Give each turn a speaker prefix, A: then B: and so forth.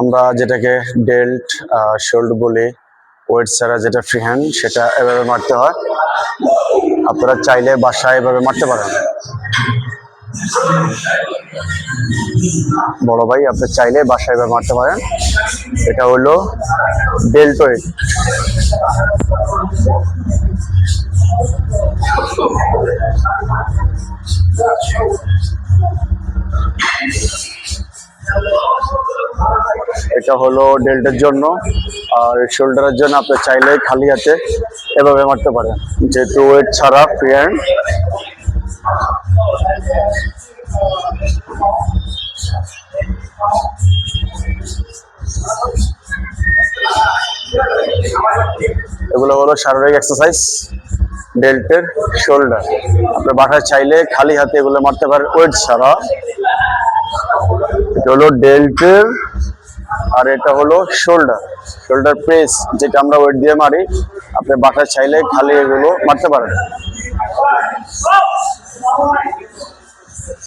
A: আমরা যেটাকে ডেল্ট শোল্ড বলি, ওয়েট ছাড়া যেটা ফ্রি হ্যান্ড, সেটা এভাবে মারতে হয়। আপনারা চাইলে বাসায় এভাবে মারতে পারেন। বড় ভাই, আপনি চাইলে বাসায় এভাবে মারতে পারেন। এটা হলো ডেল্ট ওয়েট। এটা হলো ডেল্টের জন্য। আর শোল্ডারের জন্য আপনি চাইলে খালি হাতে এভাবে মারতে পারেন, যেহেতু ওয়েট ছাড়া ফ্রি হ্যান্ড। এগুলো হলো শারীরিক এক্সারসাইজ ডেল্টের, শোল্ডার। আপনি বাসায় চাইলে খালি হাতে এগুলো মারতে পারেন ওয়েট ছাড়া। এটা হলো ডেল্টের, আর এটা হলো শোল্ডার। শোল্ডার প্রেস যেটা আমরা ওয়েট দিয়ে মারি, আপনি বাসায় চাইলে খালি এগুলো মারতে পারেন।